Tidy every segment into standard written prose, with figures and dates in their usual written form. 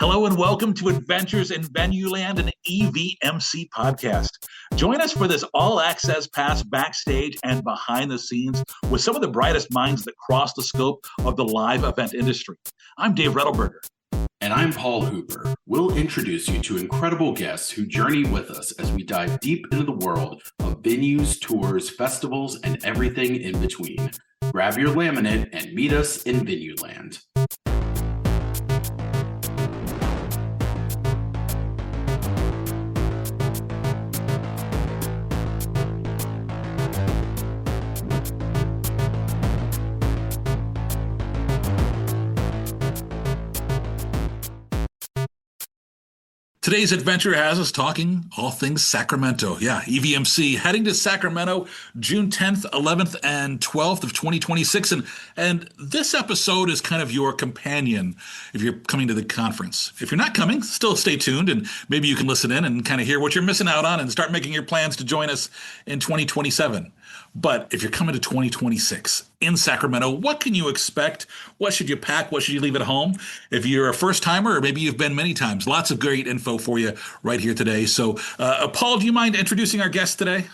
Hello and welcome to Adventures in Venueland, an EVMC podcast. Join us for this all-access pass backstage and behind the scenes with some of the brightest minds that cross the scope of the live event industry. I'm Dave Rettelberger. And I'm Paul Hooper. We'll introduce you to incredible guests who journey with us as we dive deep into the world of venues, tours, festivals, and everything in between. Grab your laminate and meet us in Venueland. Today's adventure has us talking all things Sacramento. Yeah, EVMC heading to Sacramento June 10th, 11th, and 12th of 2026. And this episode is kind of your companion if you're coming to the conference. If you're not coming, still stay tuned and maybe you can listen in and kind of hear what you're missing out on and start making your plans to join us in 2027. But if you're coming to 2026 in Sacramento, what can you expect? What should you pack? What should you leave at home? If you're a first timer, or maybe you've been many times, lots of great info for you right here today. So, Paul, do you mind introducing our guest today?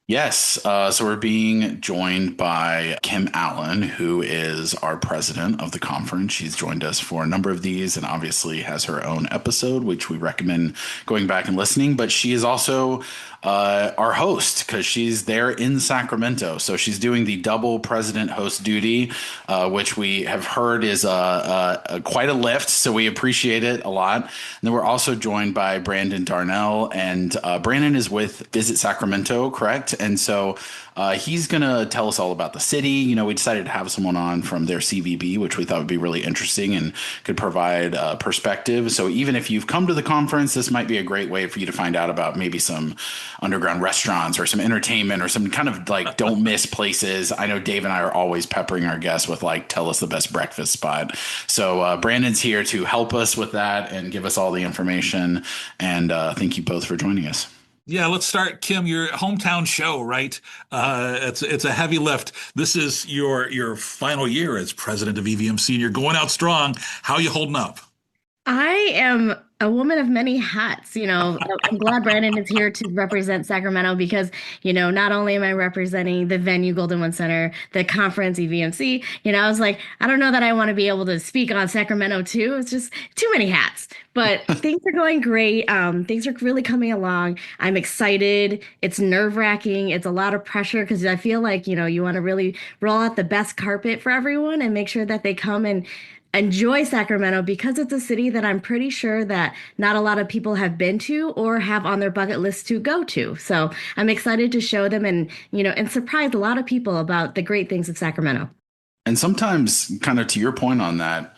Yes. So we're being joined by Kim Allen, who is our president of the conference. She's joined us for a number of these and obviously has her own episode, which we recommend going back and listening. But she is also our host because she's there in Sacramento. So she's doing the double president host duty, which we have heard is quite a lift. So we appreciate it a lot. And then we're also joined by Brandon Darnell, and Brandon is with Visit Sacramento, correct? And so he's going to tell us all about the city. You know, we decided to have someone on from their CVB, which we thought would be really interesting and could provide perspective. So even if you've come to the conference, this might be a great way for you to find out about maybe some underground restaurants or some entertainment or some kind of like don't miss places. I know Dave and I are always peppering our guests with like, tell us the best breakfast spot. So Brandon's here to help us with that and give us all the information. And thank you both for joining us. Yeah, let's start, Kim, your hometown show, right? It's a heavy lift. This is your final year as president of EVMC, and you're going out strong. How are you holding up? I am a woman of many hats. I'm glad Brandon is here to represent Sacramento because, not only am I representing the venue Golden One Center, the conference EVMC, I was like, I don't know that I want to be able to speak on Sacramento too. It's just too many hats. But things are going great. Things are really coming along. I'm excited. It's nerve-wracking. It's a lot of pressure because I feel like, you want to really roll out the best carpet for everyone and make sure that they come and enjoy Sacramento because it's a city that I'm pretty sure that not a lot of people have been to or have on their bucket list to go to. So I'm excited to show them and surprise a lot of people about the great things of Sacramento. And sometimes, kind of to your point on that,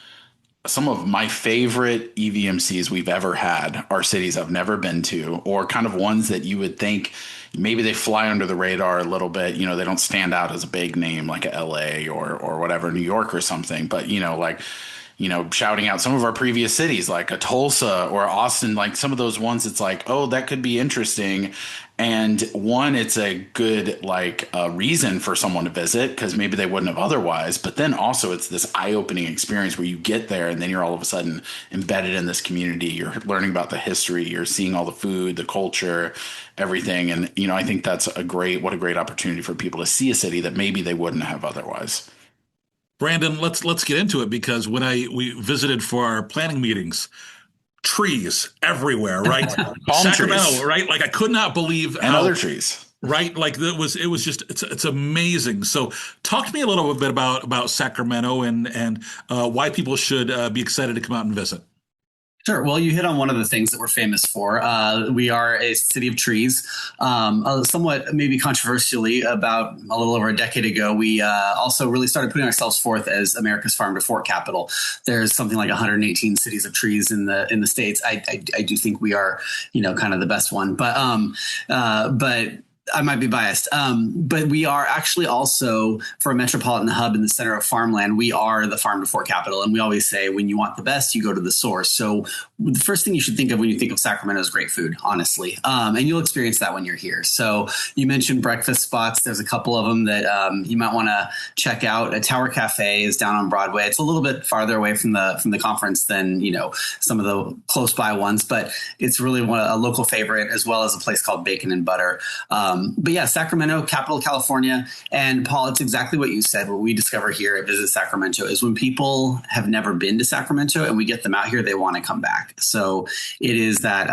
some of my favorite EVMCs we've ever had are cities I've never been to, or kind of ones that you would think maybe they fly under the radar a little bit. They don't stand out as a big name like a LA or whatever, New York or something. But, shouting out some of our previous cities like a Tulsa or Austin, like some of those ones, it's like, oh, that could be interesting. And one, it's a good reason for someone to visit because maybe they wouldn't have otherwise. But then also it's this eye-opening experience where you get there and then you're all of a sudden embedded in this community. You're learning about the history. You're seeing all the food, the culture, everything. And, I think that's what a great opportunity for people to see a city that maybe they wouldn't have otherwise. Brandon, let's get into it because when we visited for our planning meetings, trees everywhere, right? Palm Sacramento, trees. right? Like I could not believe and other trees. Right? Like it was just it's amazing. So talk to me a little bit about Sacramento and why people should be excited to come out and visit. Sure. Well, you hit on one of the things that we're famous for. We are a city of trees. Somewhat maybe controversially, about a little over a decade ago, we also really started putting ourselves forth as America's farm to fork capital. There's something like 118 cities of trees in the states. I do think we are, kind of the best one. But I might be biased, but we are actually also, for a metropolitan hub in the center of farmland, we are the farm to fork capital. And we always say, when you want the best, you go to the source. So the first thing you should think of when you think of Sacramento is great food, honestly. And you'll experience that when you're here. So you mentioned breakfast spots. There's a couple of them that you might want to check out. A Tower Cafe is down on Broadway. It's a little bit farther away from the conference than, some of the close by ones, but it's really a local favorite, as well as a place called Bacon and Butter. But yeah, Sacramento, capital of California. And Paul, it's exactly what you said. What we discover here at Visit Sacramento is when people have never been to Sacramento and we get them out here, they want to come back. So it is that,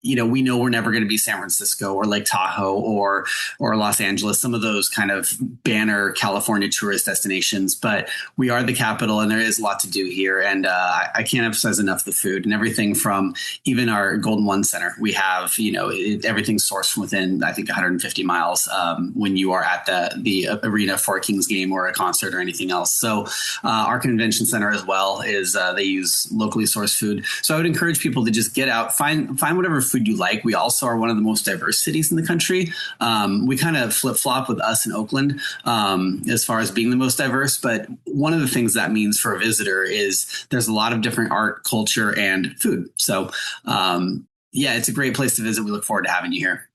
we know we're never going to be San Francisco or Lake Tahoe or Los Angeles, some of those kind of banner California tourist destinations, but we are the capital and there is a lot to do here. And I can't emphasize enough the food and everything from even our Golden One Center. We have, everything's sourced from within, I think, 150 miles when you are at the arena for a Kings game or a concert or anything else. So our convention center as well is they use locally sourced food. So I would encourage people to just get out, find whatever food you like. We also are one of the most diverse cities in the country. We kind of flip-flop with us in Oakland as far as being the most diverse. But one of the things that means for a visitor is there's a lot of different art, culture, and food. So it's a great place to visit. We look forward to having you here.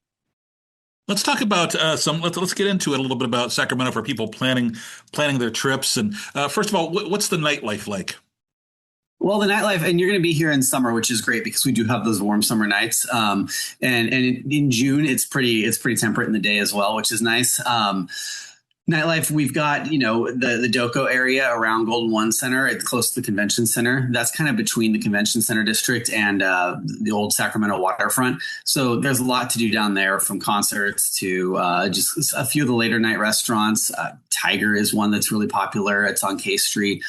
Let's talk about let's get into it a little bit about Sacramento for people planning their trips. And first of all, what's the nightlife like? Well, the nightlife, and you're going to be here in summer, which is great because we do have those warm summer nights. And in June, it's pretty temperate in the day as well, which is nice. Nightlife, we've got, the Doco area around Golden One Center. It's close to the convention center. That's kind of between the convention center district and the old Sacramento waterfront. So there's a lot to do down there, from concerts to just a few of the later night restaurants. Tiger is one that's really popular. It's on K Street.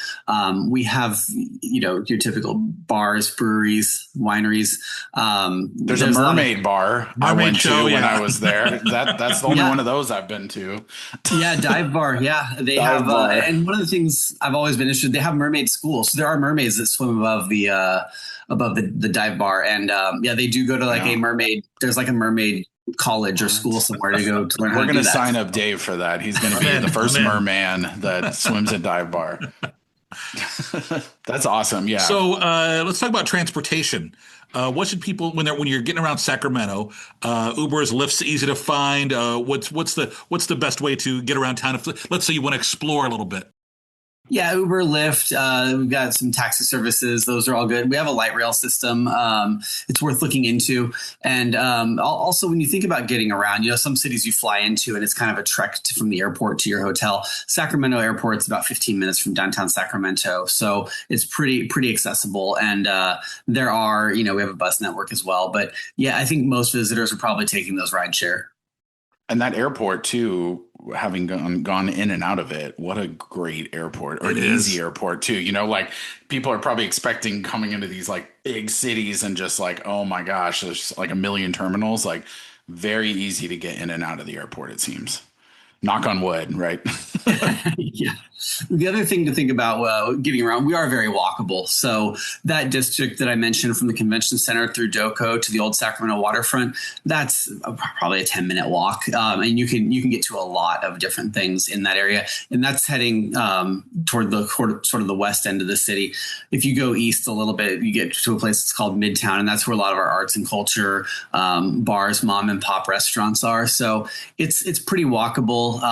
We have, your typical bars, breweries, wineries. There's a mermaid bar I went to when I was there. That's the only one of those I've been to. Yeah, dive bar. Yeah, they have. And one of the things I've always been interested, they have mermaid schools. So there are mermaids that swim above the dive bar. And they do go to a mermaid. There's a mermaid college or school somewhere to go to learn how to do that. We're going to sign up Dave for that. He's going to be the first merman that swims at dive bar. That's awesome. Yeah. So let's talk about transportation. What should people, when you're getting around Sacramento, Ubers, Lyft's easy to find. What's the best way to get around town? Let's say you want to explore a little bit. Yeah, Uber, Lyft. We've got some taxi services. Those are all good. We have a light rail system. It's worth looking into. And also, when you think about getting around, some cities you fly into and it's kind of a trek from the airport to your hotel. Sacramento Airport's about 15 minutes from downtown Sacramento. So it's pretty accessible. And there are, we have a bus network as well. But yeah, I think most visitors are probably taking those rideshare. And that airport too, having gone in and out of it, what a great airport, or an easy airport too. People are probably expecting coming into these big cities and just oh my gosh, there's a million terminals. Very easy to get in and out of the airport, it seems. Knock on wood, right? Yeah. The other thing to think about getting around, we are very walkable. So that district that I mentioned from the convention center through Doco to the old Sacramento waterfront, that's probably a 10-minute walk. And you can get to a lot of different things in that area. And that's heading toward sort of the west end of the city. If you go east a little bit, you get to a place that's called Midtown. And that's where a lot of our arts and culture, bars, mom and pop restaurants are. So it's pretty walkable.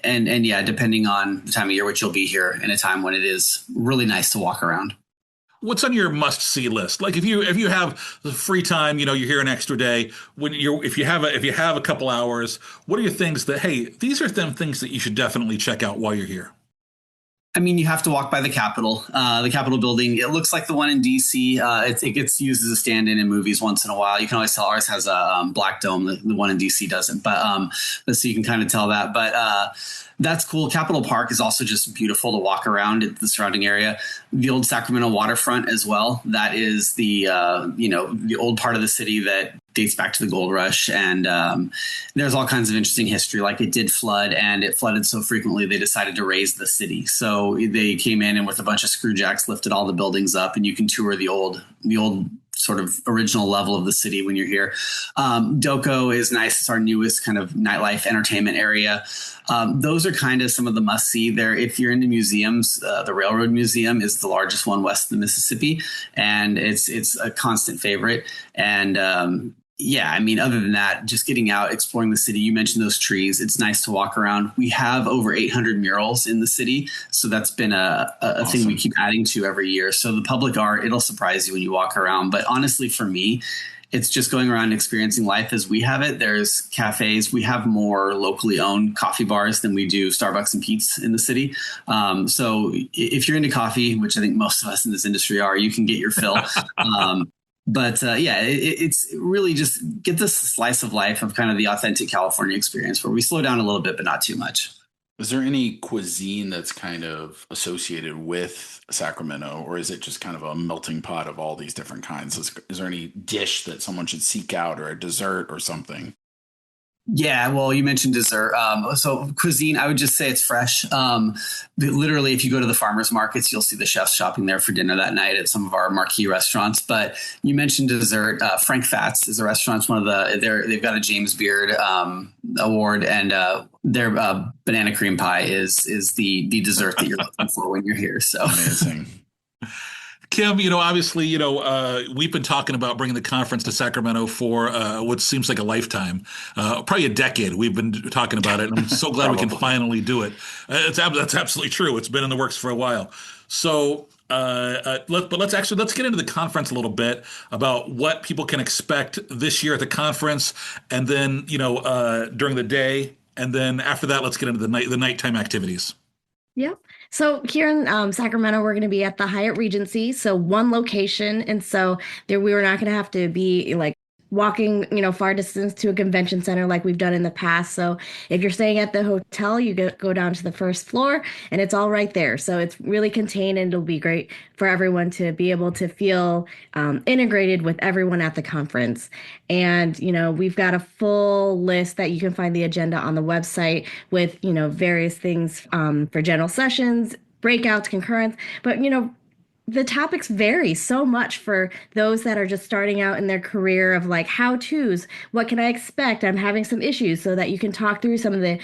And yeah, depending on the time of year, which you'll be here in a time when it is really nice to walk around. What's on your must-see list? If you have the free time, you're here an extra day. If you have a couple hours, what are your things that, hey, these are things that you should definitely check out while you're here? I mean, you have to walk by the Capitol building. It looks like the one in DC. It gets used as a stand-in in movies once in a while. You can always tell ours has a black dome. The one in DC doesn't, but so you can kind of tell that. But that's cool. Capitol Park is also just beautiful to walk around at the surrounding area. The old Sacramento waterfront as well. That is the old part of the city that dates back to the gold rush. And there's all kinds of interesting history. It did flood, and it flooded so frequently they decided to raise the city. So they came in and with a bunch of screw jacks lifted all the buildings up, and you can tour the old sort of original level of the city when you're here. Doko is nice. It's our newest kind of nightlife entertainment area. Those are kind of some of the must see there. If you're into museums, the Railroad Museum is the largest one west of the Mississippi, and it's a constant favorite. And yeah, I mean, other than that, just getting out, exploring the city. You mentioned those trees. It's nice to walk around. We have over 800 murals in the city. So that's been a awesome thing we keep adding to every year. So the public art, it'll surprise you when you walk around. But honestly, for me, it's just going around and experiencing life as we have it. There's cafes. We have more locally owned coffee bars than we do Starbucks and Pete's in the city. So if you're into coffee, which I think most of us in this industry are, you can get your fill. But yeah, it's really just get this slice of life of kind of the authentic California experience where we slow down a little bit, but not too much. Is there any cuisine that's kind of associated with Sacramento, or is it just kind of a melting pot of all these different kinds? Is there any dish that someone should seek out, or a dessert or something? Yeah, well, you mentioned dessert. So cuisine, I would just say it's fresh. Literally, if you go to the farmers markets, you'll see the chefs shopping there for dinner that night at some of our marquee restaurants. But you mentioned dessert. Frank Fat's is a restaurant. It's one of they've got a James Beard award, and their banana cream pie is the dessert that you're looking for when you're here. So amazing. Kim, obviously, we've been talking about bringing the conference to Sacramento for what seems like a lifetime, probably a decade. We've been talking about it, and I'm so glad we can finally do it. That's absolutely true. It's been in the works for a while. So let's get into the conference a little bit about what people can expect this year at the conference, and then during the day, and then after that, let's get into the nighttime activities. Yep. So here in Sacramento, we're going to be at the Hyatt Regency. So one location. And so there, we were not going to have to be like walking, far distance to a convention center like we've done in the past. So if you're staying at the hotel, you go down to the first floor and it's all right there. So it's really contained, and it'll be great for everyone to be able to feel integrated with everyone at the conference. And, we've got a full list that you can find the agenda on the website with, various things for general sessions, breakouts, concurrence. But, the topics vary so much for those that are just starting out in their career of like how-tos. What can I expect? I'm having some issues, so that you can talk through some of the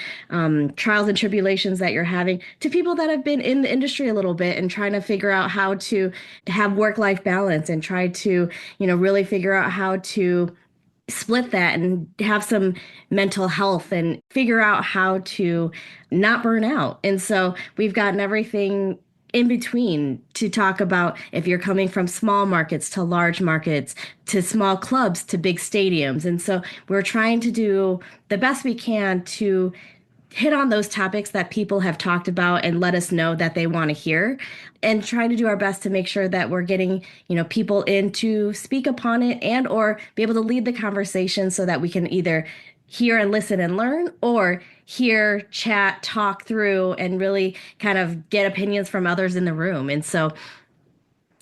trials and tribulations that you're having, to people that have been in the industry a little bit and trying to figure out how to have work-life balance and try to, really figure out how to split that and have some mental health and figure out how to not burn out. And so we've gotten everything in between to talk about if you're coming from small markets to large markets to small clubs to big stadiums. And so we're trying to do the best we can to hit on those topics that people have talked about and let us know that they want to hear, and trying to do our best to make sure that we're getting, people in to speak upon it and or be able to lead the conversation so that we can either hear and listen and learn, or hear, chat, talk through, and really kind of get opinions from others in the room. And so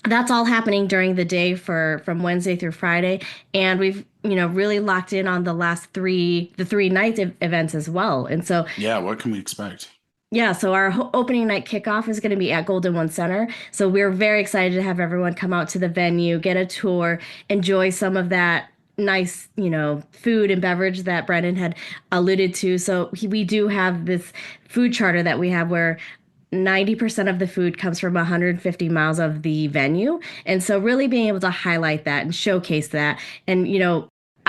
that's all happening during the day from Wednesday through Friday. And we've, really locked in on the three night events as well. And so, yeah, what can we expect? Yeah, so our opening night kickoff is going to be at Golden One Center. So we're very excited to have everyone come out to the venue, get a tour, enjoy some of that nice, food and beverage that Brendan had alluded to. So we do have this food charter that we have where 90% of the food comes from 150 miles of the venue. And so really being able to highlight that and showcase that. And,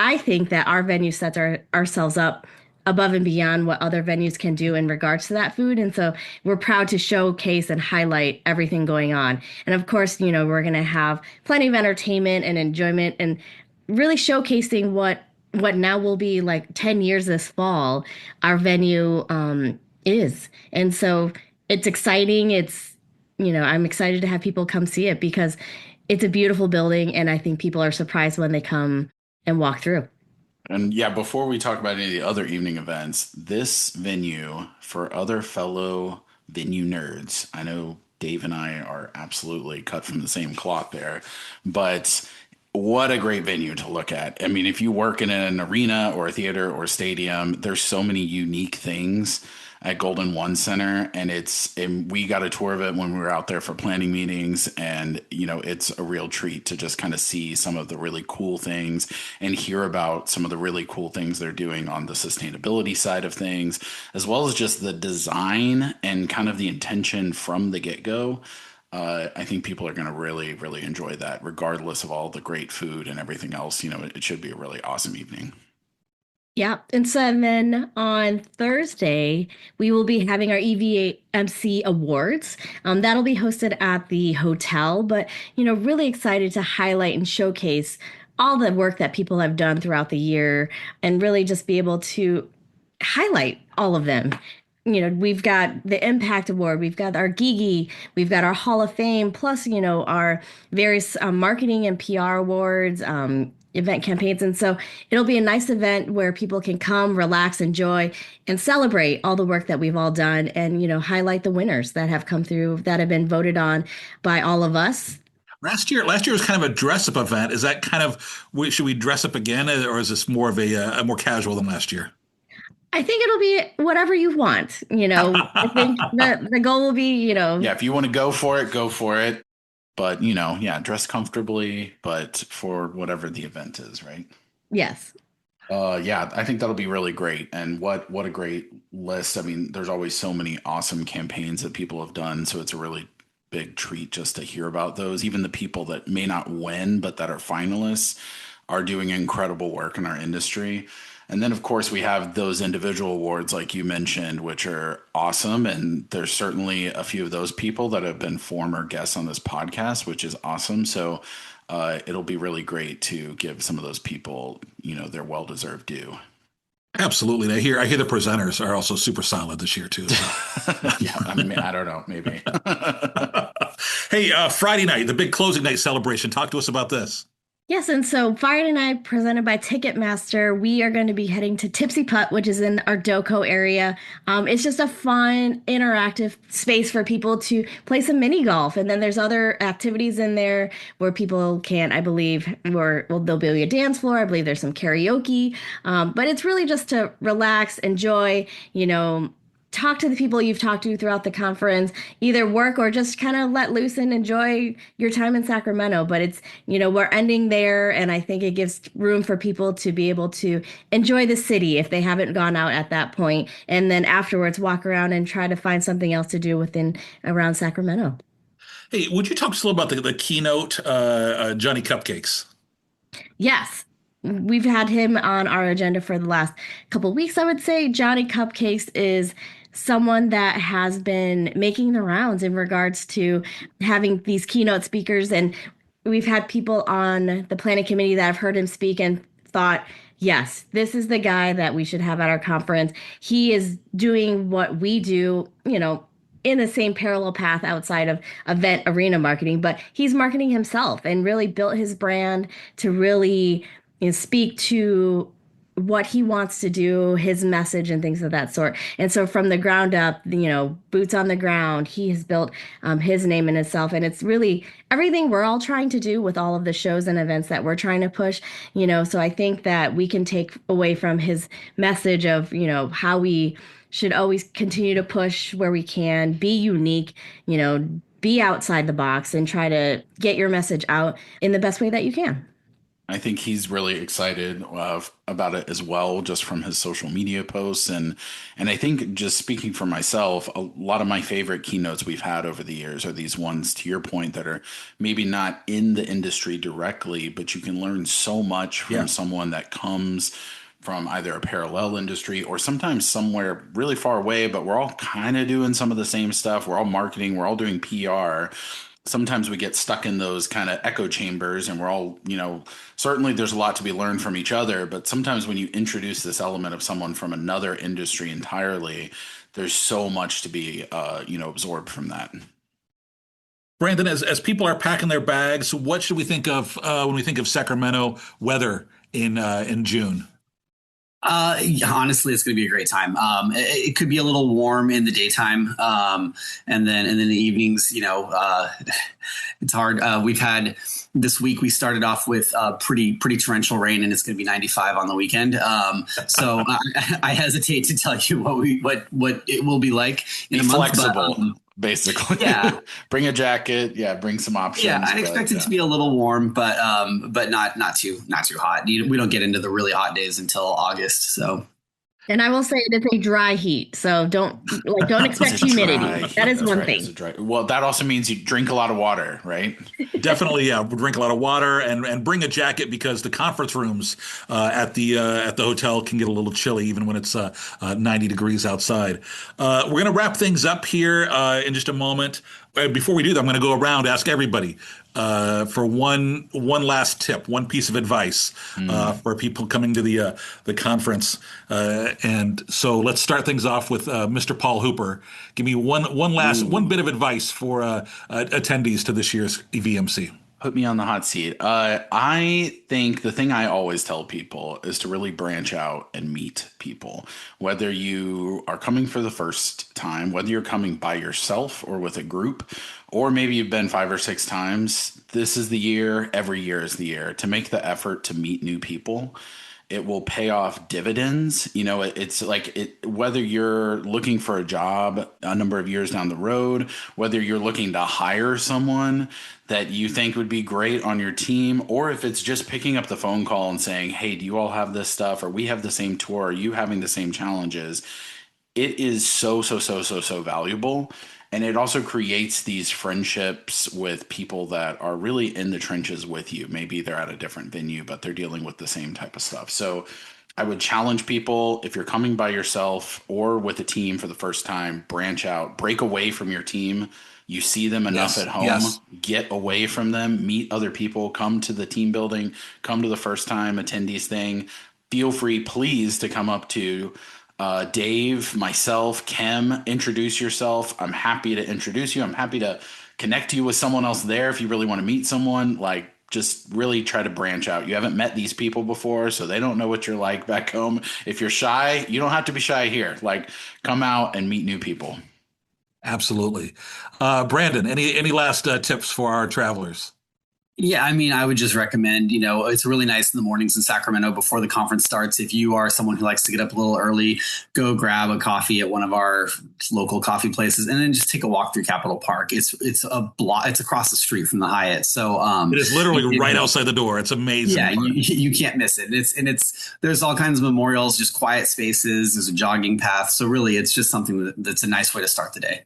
I think that our venue sets ourselves up above and beyond what other venues can do in regards to that food. And so we're proud to showcase and highlight everything going on. And of course, we're going to have plenty of entertainment and enjoyment, and really showcasing what now will be like 10 years this fall, our venue is. And so it's exciting. It's, I'm excited to have people come see it because it's a beautiful building. And I think people are surprised when they come and walk through. And yeah, before we talk about any of the other evening events, this venue, for other fellow venue nerds, I know Dave and I are absolutely cut from the same cloth there, but what a great venue to look at. I mean, if you work in an arena or a theater or stadium, there's so many unique things at Golden One Center, and we got a tour of it when we were out there for planning meetings, and it's a real treat to just kind of see some of the really cool things and hear about some of the really cool things they're doing on the sustainability side of things, as well as just the design and kind of the intention from the get-go. I think people are going to really, really enjoy that, regardless of all the great food and everything else. It should be a really awesome evening. Yeah. And then on Thursday, we will be having our EVMC Awards. That'll be hosted at the hotel, but, really excited to highlight and showcase all the work that people have done throughout the year and really just be able to highlight all of them. We've got the Impact Award, we've got our Gigi, we've got our Hall of Fame, plus, our various marketing and PR awards, event campaigns. And so it'll be a nice event where people can come, relax, enjoy, and celebrate all the work that we've all done and, highlight the winners that have come through that have been voted on by all of us. Last year was kind of a dress-up event. Is that kind of, should we dress up again, or is this more of a more casual than last year? I think it'll be whatever you want. I think the goal will be, Yeah, if you want to go for it, go for it. But, yeah, dress comfortably, but for whatever the event is, right? Yes. Yeah, I think that'll be really great. And what a great list. I mean, there's always so many awesome campaigns that people have done. So it's a really big treat just to hear about those. Even the people that may not win, but that are finalists are doing incredible work in our industry. And then, of course, we have those individual awards, like you mentioned, which are awesome. And there's certainly a few of those people that have been former guests on this podcast, which is awesome. So it'll be really great to give some of those people, their well-deserved due. Absolutely. I hear the presenters are also super solid this year, too. So. Yeah, I mean, I don't know, maybe. Hey, Friday night, the big closing night celebration. Talk to us about this. Yes, and so Friday night, presented by Ticketmaster, we are going to be heading to Tipsy Putt, which is in our Doco area. It's just a fun, interactive space for people to play some mini golf, and then there's other activities in there where people can, I believe, there'll be a dance floor. I believe there's some karaoke, but it's really just to relax, enjoy, talk to the people you've talked to throughout the conference, either work or just kind of let loose and enjoy your time in Sacramento. But it's, we're ending there, and I think it gives room for people to be able to enjoy the city if they haven't gone out at that point, and then afterwards walk around and try to find something else to do around Sacramento. Hey, would you talk to us a little about the keynote, Johnny Cupcakes? Yes. We've had him on our agenda for the last couple of weeks, I would say. Johnny Cupcakes is someone that has been making the rounds in regards to having these keynote speakers. And we've had people on the planning committee that have heard him speak and thought, yes, this is the guy that we should have at our conference. He is doing what we do, in the same parallel path outside of event arena marketing, but he's marketing himself and really built his brand to really speak to what he wants to do, his message and things of that sort. And so from the ground up, boots on the ground, he has built his name in itself. And it's really everything we're all trying to do with all of the shows and events that we're trying to push, so I think that we can take away from his message of, how we should always continue to push where we can, be unique, be outside the box and try to get your message out in the best way that you can. I think he's really excited about it as well, just from his social media posts. And I think, just speaking for myself, a lot of my favorite keynotes we've had over the years are these ones, to your point, that are maybe not in the industry directly, but you can learn so much from someone that comes from either a parallel industry or sometimes somewhere really far away, but we're all kind of doing some of the same stuff. We're all marketing, we're all doing PR. Sometimes we get stuck in those kind of echo chambers, and we're all, certainly there's a lot to be learned from each other. But sometimes when you introduce this element of someone from another industry entirely, there's so much to be, absorbed from that. Brandon, as people are packing their bags, what should we think of when we think of Sacramento weather in June? Yeah, honestly, it's going to be a great time. It could be a little warm in the daytime, and then the evenings. It's hard. We've had this week. We started off with pretty torrential rain, and it's going to be 95 on the weekend. So I hesitate to tell you what it will be like in Be a month. Flexible. But, basically, yeah. Bring a jacket. Yeah, bring some options. Yeah, I'd expect it to be a little warm, but not too hot. We don't get into the really hot days until August. So, And I will say it's a dry heat, so don't expect humidity. That is one thing. Well, that also means you drink a lot of water, right? Definitely, yeah. Drink a lot of water and bring a jacket because the conference rooms at the hotel can get a little chilly even when it's 90 degrees outside. We're going to wrap things up here in just a moment. Before we do that, I'm going to go around, ask everybody for one last tip, one piece of advice for people coming to the conference. And so let's start things off with Mr. Paul Hooper. Give me one bit of advice for attendees to this year's EVMC. Put me on the hot seat. I think the thing I always tell people is to really branch out and meet people. Whether you are coming for the first time, whether you're coming by yourself or with a group, or maybe you've been 5 or 6 times, this is the year, every year is the year to make the effort to meet new people. It will pay off dividends. It's like whether you're looking for a job a number of years down the road, whether you're looking to hire someone that you think would be great on your team, or if it's just picking up the phone call and saying, hey, do you all have this stuff? Or we have the same tour. Are you having the same challenges? It is so valuable. And it also creates these friendships with people that are really in the trenches with you. Maybe they're at a different venue, but they're dealing with the same type of stuff. So I would challenge people, if you're coming by yourself or with a team for the first time, branch out, break away from your team. You see them enough at home, get away from them, meet other people, come to the team building, come to the first time attendees thing. Feel free, please, to come up to Dave, myself, Kim, introduce yourself. I'm happy to introduce you. I'm happy to connect you with someone else there if you really want to meet someone. Like, just really try to branch out. You haven't met these people before, so they don't know what you're like back home. If you're shy, you don't have to be shy here. Like, come out and meet new people. Absolutely. Brandon, any last tips for our travelers? Yeah, I mean, I would just recommend, it's really nice in the mornings in Sacramento before the conference starts. If you are someone who likes to get up a little early, go grab a coffee at one of our local coffee places and then just take a walk through Capitol Park. It's a block. It's across the street from the Hyatt. So it is literally right outside the door. It's amazing. Yeah, you can't miss it. There's all kinds of memorials, just quiet spaces. There's a jogging path. So really, it's just something that's a nice way to start the day.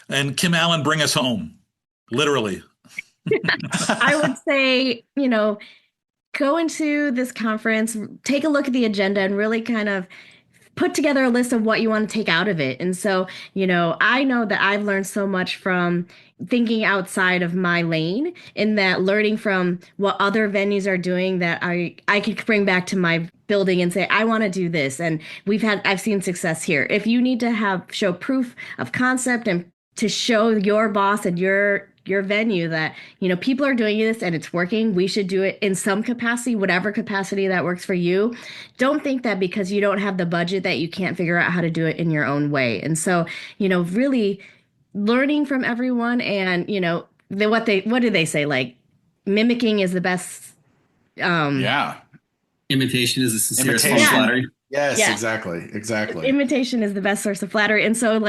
And Kim Allen, bring us home. Literally. I would say, go into this conference, take a look at the agenda and really kind of put together a list of what you want to take out of it. And so, I know that I've learned so much from thinking outside of my lane, in that learning from what other venues are doing that I could bring back to my building and say, I want to do this. And I've seen success here. If you need to show proof of concept and to show your boss and your venue that, people are doing this and it's working, we should do it in some capacity, whatever capacity that works for you. Don't think that because you don't have the budget that you can't figure out how to do it in your own way. And so, really learning from everyone and, what do they say? Like, mimicking is the best. Imitation is the sincerest form of flattery. Yes, exactly. Imitation is the best source of flattery. And so,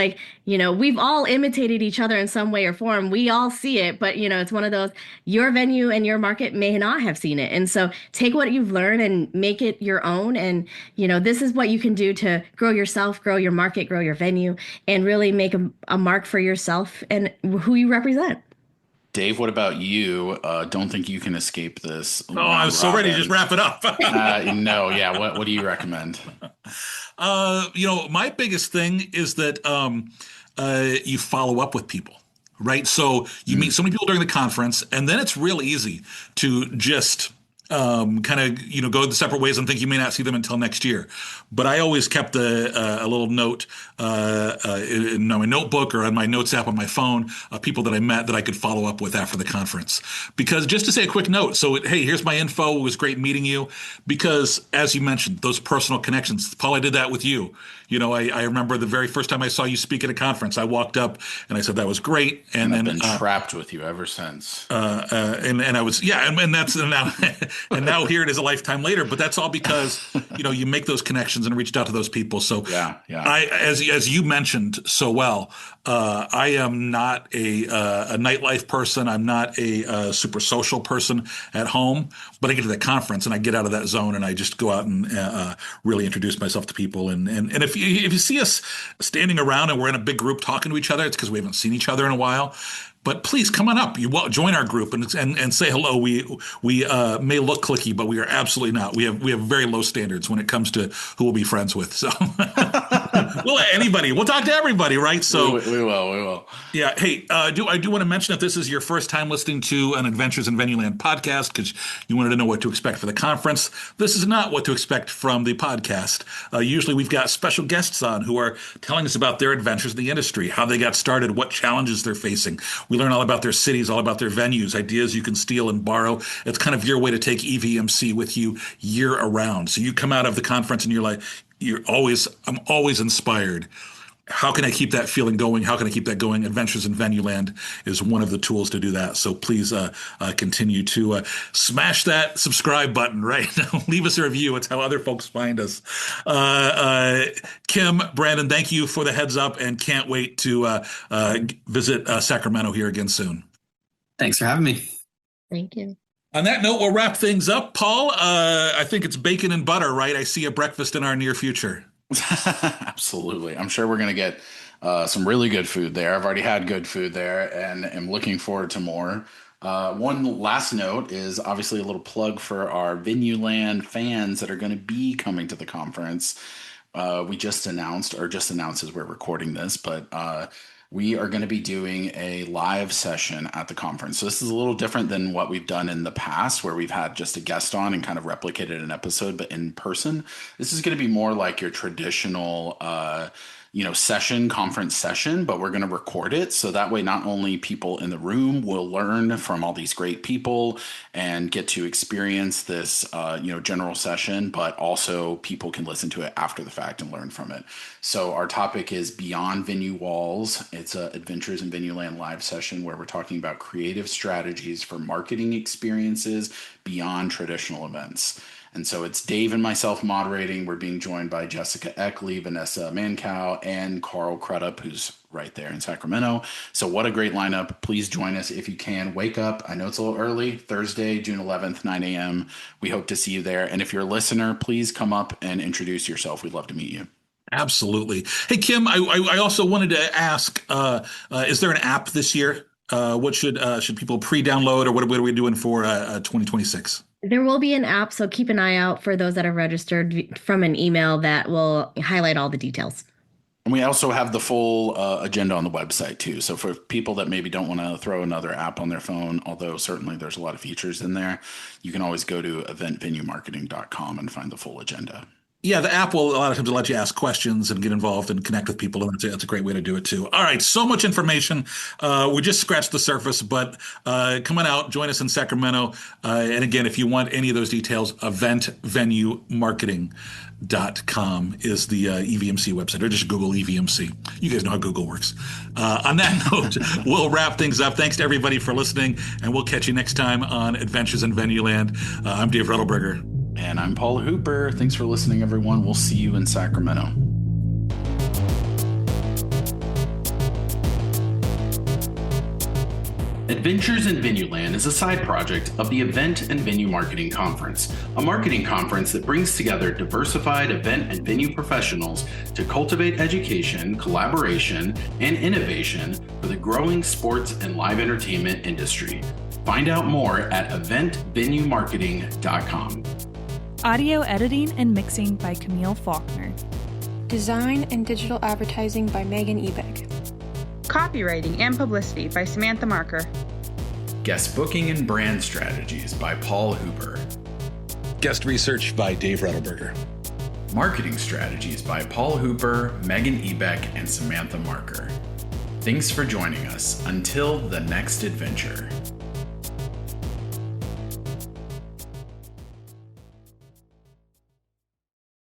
we've all imitated each other in some way or form. We all see it, but, it's one of those, your venue and your market may not have seen it. And so take what you've learned and make it your own. And, this is what you can do to grow yourself, grow your market, grow your venue, and really make a mark for yourself and who you represent. Dave, what about you? Don't think you can escape this. Oh, I was so ready to just wrap it up. No, yeah. What do you recommend? My biggest thing is that you follow up with people, right? So you meet so many people during the conference, and then it's real easy to just kind of, go the separate ways and think you may not see them until next year. But I always kept a little note in my notebook or on my notes app on my phone of people that I met that I could follow up with after the conference. Because just to say a quick note, so hey, here's my info. It was great meeting you. Because as you mentioned, those personal connections. Paul, I did that with you. I remember the very first time I saw you speak at a conference, I walked up and I said, that was great. And then I've been trapped with you ever since. And I was, and now here it is a lifetime later, but that's all because, you make those connections and reached out to those people. So yeah. As you mentioned so well, I am not a nightlife person. I'm not a super social person at home, but I get to that conference and I get out of that zone and I just go out and really introduce myself to people. And if you see us standing around and we're in a big group talking to each other, it's because we haven't seen each other in a while. But please come on up. You join our group and say hello. We may look cliquey, but we are absolutely not. We have very low standards when it comes to who we'll be friends with. So we'll let anybody. We'll talk to everybody, right? So we will. Yeah. Hey, I do want to mention if this is your first time listening to an Adventures in Venueland podcast because you wanted to know what to expect for the conference, this is not what to expect from the podcast. Usually we've got special guests on who are telling us about their adventures in the industry, how they got started, what challenges they're facing. We learn all about their cities, all about their venues, ideas you can steal and borrow. It's kind of your way to take EVMC with you year around. So you come out of the conference and you're like, I'm always inspired. How can I keep that feeling going? How can I keep that going? Adventures in Venueland is one of the tools to do that. So please continue to smash that subscribe button right now. Leave us a review. It's how other folks find us. Kim, Brandon, thank you for the heads up and can't wait to visit Sacramento here again soon. Thanks for having me. Thank you. On that note, we'll wrap things up. Paul, I think it's bacon and butter, right? I see a breakfast in our near future. Absolutely. I'm sure we're going to get some really good food there. I've already had good food there and am looking forward to more. One last note is obviously a little plug for our Venueland fans that are going to be coming to the conference. We just announced as we're recording this, but we are going to be doing a live session at the conference. So this is a little different than what we've done in the past where we've had just a guest on and kind of replicated an episode, but in person. This is going to be more like your traditional conference session, but we're going to record it. So that way, not only people in the room will learn from all these great people and get to experience this, general session, but also people can listen to it after the fact and learn from it. So our topic is Beyond Venue Walls. It's a Adventures in Venueland live session where we're talking about creative strategies for marketing experiences beyond traditional events. And so it's Dave and myself moderating. We're being joined by Jessica Eckley, Vanessa Mancow, and Carl Crudup, who's right there in Sacramento. So what a great lineup. Please join us if you can. Wake up. I know it's a little early. Thursday, June 11th, 9 a.m. We hope to see you there. And if you're a listener, please come up and introduce yourself. We'd love to meet you. Absolutely. Hey, Kim, I also wanted to ask, is there an app this year? What should people pre-download or what are we doing for 2026? There will be an app, so keep an eye out for those that are registered from an email that will highlight all the details. And we also have the full agenda on the website too. So for people that maybe don't want to throw another app on their phone, although certainly there's a lot of features in there, you can always go to eventvenuemarketing.com and find the full agenda. Yeah, the app will a lot of times let you ask questions and get involved and connect with people. And that's a great way to do it too. All right, so much information. We just scratched the surface, but come on out, join us in Sacramento. And again, if you want any of those details, eventvenuemarketing.com is the EVMC website, or just Google EVMC. You guys know how Google works. On that note, we'll wrap things up. Thanks to everybody for listening, and we'll catch you next time on Adventures in Venueland. I'm Dave Rettelberger. And I'm Paul Hooper. Thanks for listening, everyone. We'll see you in Sacramento. Adventures in Venueland is a side project of the Event and Venue Marketing Conference, a marketing conference that brings together diversified event and venue professionals to cultivate education, collaboration, and innovation for the growing sports and live entertainment industry. Find out more at eventvenuemarketing.com. Audio editing and mixing by Camille Faulkner. Design and digital advertising by Megan Ebeg. Copywriting and publicity by Samantha Marker. Guest booking and brand strategies by Paul Hooper. Guest research by Dave Rettelberger. Marketing strategies by Paul Hooper, Megan Ebeck, and Samantha Marker. Thanks for joining us. Until the next adventure.